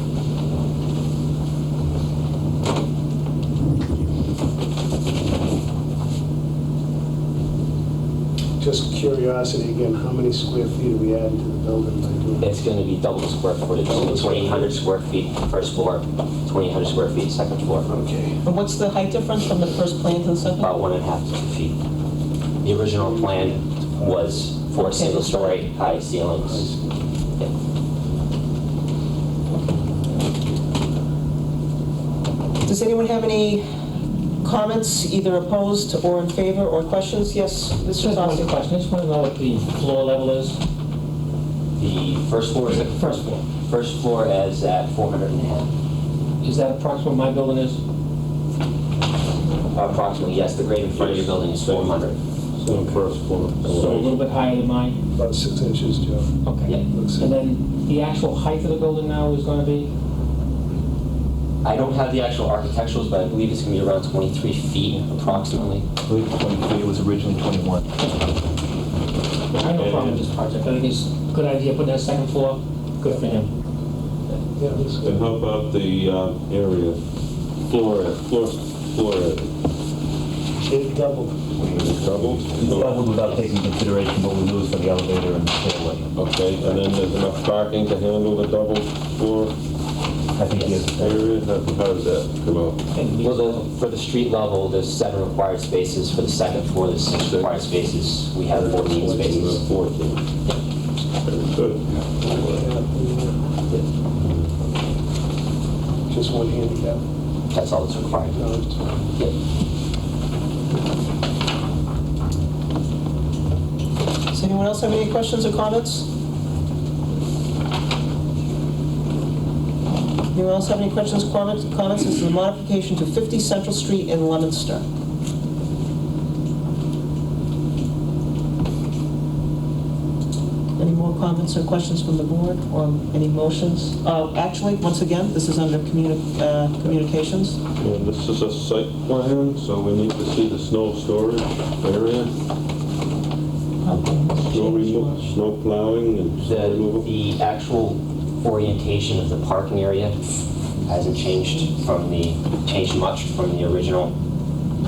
Just curiosity again, how many square feet are we adding to the building by doing It's going to be double the square footage, 2,800 square feet first floor, 2,800 square feet second floor. Okay. And what's the height difference from the first plan to the second? About 1.5 to 2 feet. The original plan was for single-story high ceilings. Yeah. Does anyone have any comments, either opposed or in favor, or questions? Yes, Mr. Just one Tossi. question, I just want to know what the floor level is. The first floor is at First floor. first floor is at 410. Is that approximately what my building is? Approximately, yes. The grade in front of your building is 400. So first floor. So a little bit higher than mine? About 6 inches, Joe. Okay. Yeah. And then the actual height of the building now is going to be? I don't have the actual architecturals, but I believe it's going to be around 23 feet approximately. I believe 23, it was originally 21. I have no problem with this project. I think it's a good idea, putting that second floor, good for him. Yeah, that's And good. how about the area, floor area? It doubled. Doubled? It's doubled without taking consideration what we lose for the elevator and the stairway. Okay, and then there's enough parking to handle the double floor I think yes. area? How does that come out? Well, for the street level, there's 7 required spaces. For the second floor, there's 6 required spaces. We have 14 spaces. 14. Very good. Just one handicap? That's all that's required. No, it's fine. Yep. Does anyone else have any questions or comments? Anyone else have any questions or comments? This is a modification to 50 Central Street in Leominster. Any more comments or questions from the board, or any motions? Actually, once again, this is under communications. And this is a site plan, so we need to see the snow storage area, snow removal, snow plowing and snow removal. The actual orientation of the parking area hasn't changed much from the original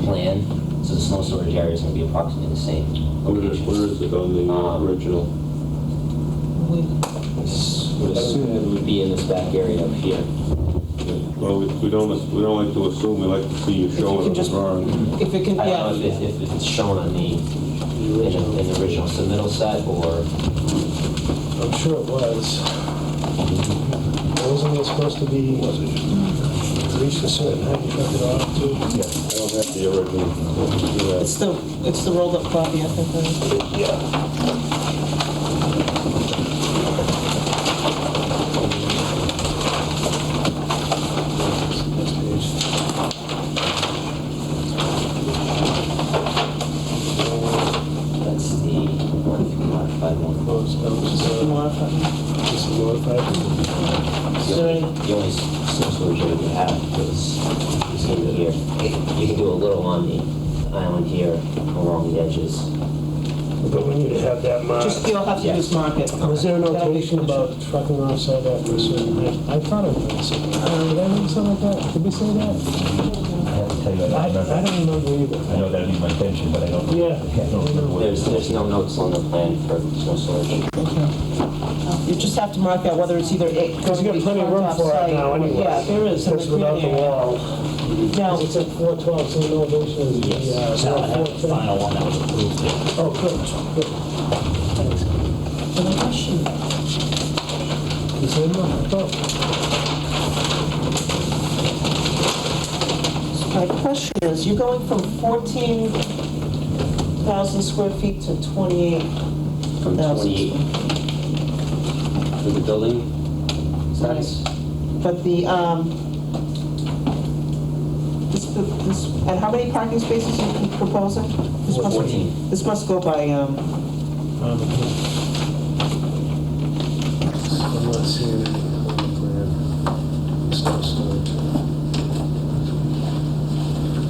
plan. So the snow storage area is going to be approximately the same location. Where is it on the original? Would assume it would be in this back area up here. Well, we don't like to assume, we like to see you show it on the drawing. If it can, I yeah. don't know if it's shown on in the original submittal set or. I'm sure it was. Wasn't it supposed to be, reach a certain height, you took it off too? Yeah, I don't have the original. It's the rolled up copy, I think. Yeah. That's the modified one. This is modified. The only snow storage area we have is in here. You can do a little on the island here along the edges. But we need to have that marked. You'll have to just mark it. Was there a notation about trucking offside after a certain height? I thought it was. Did I read something like that? Did we say that? I have to tell you, I don't remember either. I know that'd be my intention, but I don't. Yeah. I don't remember what. There's no notes on the plan for snow storage. You just have to mark out whether it's either Because you got plenty of room for it now anyway. Yeah, there is. That's without the wall. Now, It's at 412, so the elevation is the, Yes, I have the final one that was approved there. Oh, good, good. any question? Is there no? My question is, you're going from 14,000 square feet to 28,000. From 28 for the building size. But the, and how many parking spaces are you proposing? This must- 14. This must go by, I'm not seeing anything on the plan. Snow storage.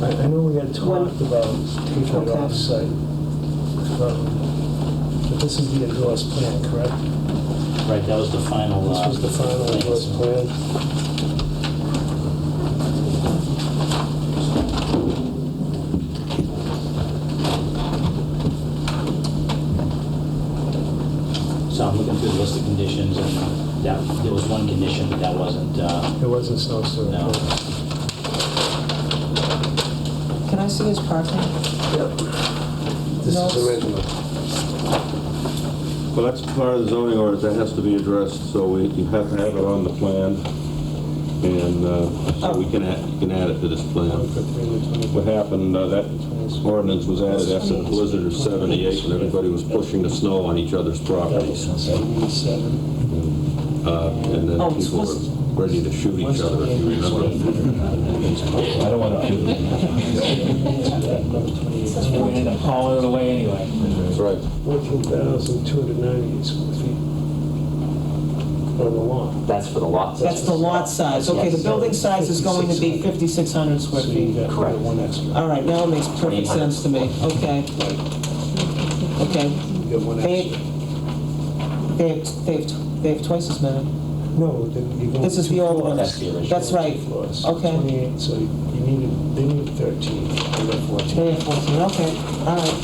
I know we had talked about taking it Okay. off-site. But this is the endorsed plan, correct? Right, that was the final. This was the final endorsed plan. So I'm looking through the list of conditions, and there was one condition, but that wasn't, It wasn't snow storage. no. can I see his parking? Yep. This No. is original. Well, that's part of the zoning orders, that has to be addressed, so you have to have it on the plan, and so we can add it to this plan. What happened, that ordinance was added after the blizzard of 78, when everybody was pushing the snow on each other's properties. 77. And then Oh, it's people supposed- were ready to shoot each other, if you remember. I don't want to shoot it. We're going to end up hauling it away anyway. That's right. 14,298 square feet. On the lawn. That's for the lot. That's the lot size. Okay, the Yes. building size is going to be 5,600 square So you feet. got Correct. one extra. All right, now it makes perfect sense to me. Okay. Okay. You got one They, extra. they have twice as many. No, then you go. This is the old one. That's the original. That's right. Two floors. Okay. 28, so they needed 13, they got 14. They have 14, okay, all right.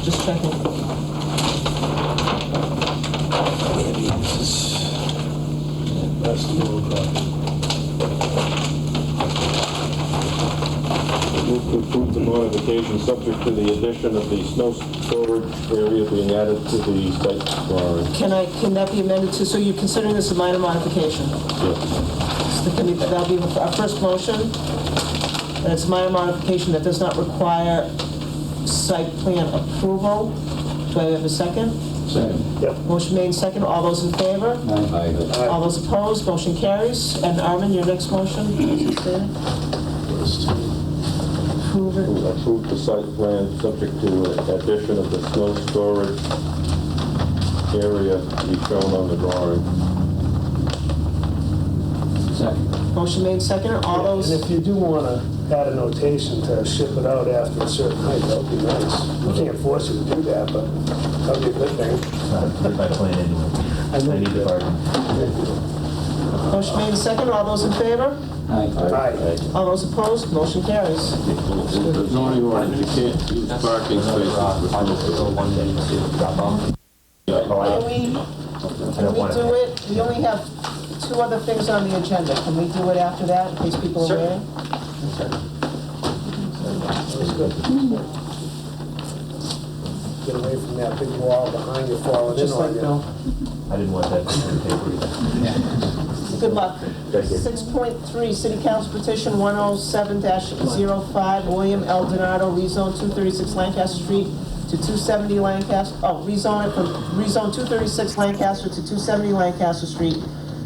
Just checking. That's the old copy. Move to approve the modification subject to the addition of the snow storage area being added to the site drawing. Can that be amended to, so you're considering this a minor modification? Yes. So that'll be our first motion. And it's a minor modification that does not require site plan approval. Do I have a second? Second. Yep. Motion made second. All those in favor? Aye. All those opposed? Motion carries. And Armin, your next motion? Approve it. Approve the site plan subject to addition of the snow storage area to be shown on the drawing. Second. Motion made second. All those, And if you do want to add a notation to ship it out after a certain height, that would be nice. We can't force you to do that, but that would be a good thing. My plan anyway. I need the bargain. motion made second. All those in favor? Aye. All those opposed? Motion carries. The zoning ordinance, you can't use parking spaces for Can we do it? We only have two other things on the agenda. Can we do it after that, in case people are waiting? Get away from that big wall behind you falling in Just like on you. Bill. I didn't want that on the paper either. Good luck. Thank you. 6.3, City Council Petition 107-05, William L. Donato, rezone 236 Lancaster Street to 270 Lancaster, rezone it from, rezone 236 Lancaster to 270 Lancaster Street,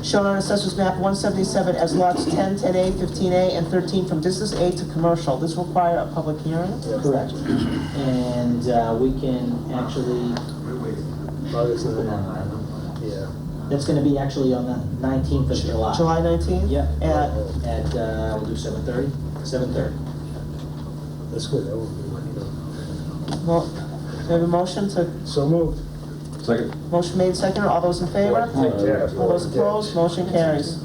shown on Assessor's Map 177 as lots 10, 10A, 15A, and 13 from Business A to Commercial. This require a public hearing? Correct. And we can actually, August 9th. Yeah. that's going to be actually on the 19th of July. July 19th? Yeah. At, We'll do 7:30? 7:30. That's good. That would be, well, we have a motion to, So moved. Second. motion made second. All those in favor? Aye. All those opposed? Motion carries.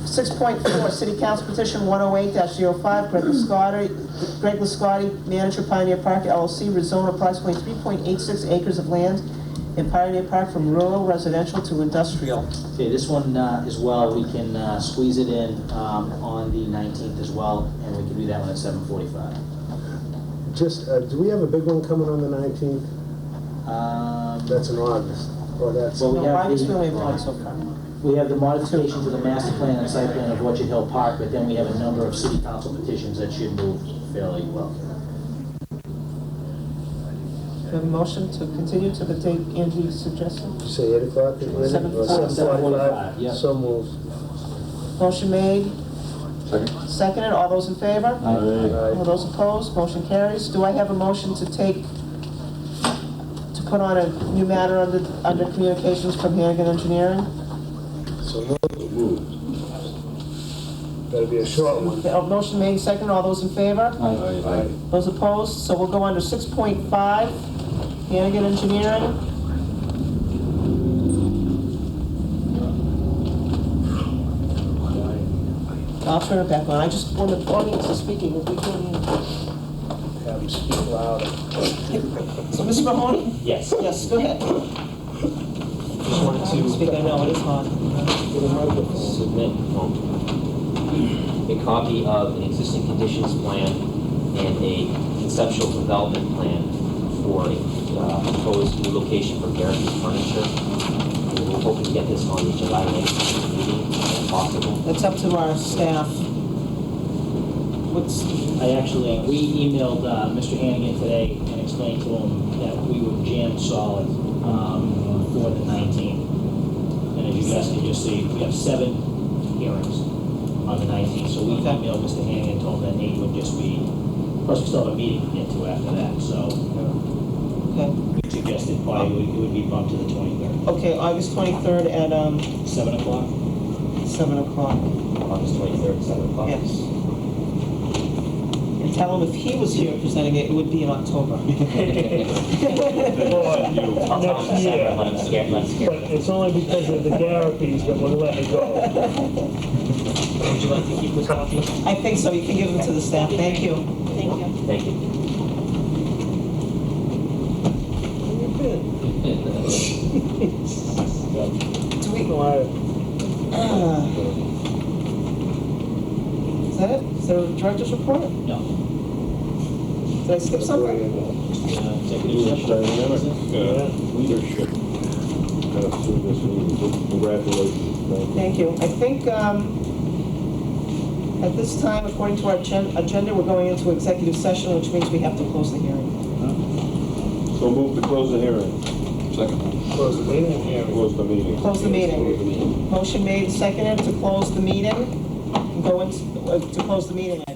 6.4, City Council Petition 108-05, Greg Lascotti, Manager, Pioneer Park LLC, rezone approximately 3.86 acres of land in Pioneer Park from rural residential to industrial. Okay, this one as well, we can squeeze it in on the 19th as well, and we can do that one at 7:45. Just, do we have a big one coming on the 19th? That's in August. Or that's, Well, we Well, have August, we the, only have one so far. we have the modification to the master plan and site plan of Orchard Hill Park, but then we have a number of city council petitions that should move fairly well. We have a motion to continue to the date Angie suggested. did you say 8 o'clock? 7:45, yeah. So moved. Motion made, Second. seconded. All those in favor? All those opposed? Motion carries. Do I have a motion to put on a new matter under communications from Hannigan Engineering? So moved. Better be a short one. A motion made, second. All those in favor? Aye. Those opposed? So we'll go under 6.5, Hannigan Engineering. I'll turn it back on. I just, when the audience is speaking, if we can... Have them speak louder. So, Mr. Mahoney? Yes. Yes, go ahead. Just wanted to Speak, I know, it is hard. Submit a copy of an existing conditions plan and a conceptual development plan for a proposed new location for Garrett's Furniture. And we're hoping to get this on the July 19th meeting, if possible. That's up to our staff. we emailed Mr. Hannigan today and explained to him that we were jammed solid for the 19th. And as you guys can just see, we have 7 hearings on the 19th. So we emailed Mr. Hannigan and told him that 8 would just be, plus we still have a meeting to get to after that. So Okay. we suggested probably it would be bumped to the 23rd. Okay, August 23rd at 7 o'clock? 7 o'clock. August 23rd, 7 o'clock. Yes. And tell him if he was here presenting it, it would be in October. I'll tell him December, let him scare But it's only because of the Garapies that we're letting it go. Would you like to keep this copy? I think so. You can give them to the staff. Thank you. Thank you. Thank you. Do we... Is that it? Is there a director's report? No. Did I skip something? Dynamic leadership through this meeting. Congratulations. Thank you. I think at this time, according to our agenda, we're going into executive session, which means we have to close the hearing. So move to close the hearing. Second. Close the meeting? Close the meeting. Close the meeting. Motion made, seconded to close the meeting. Go into, to close the meeting, I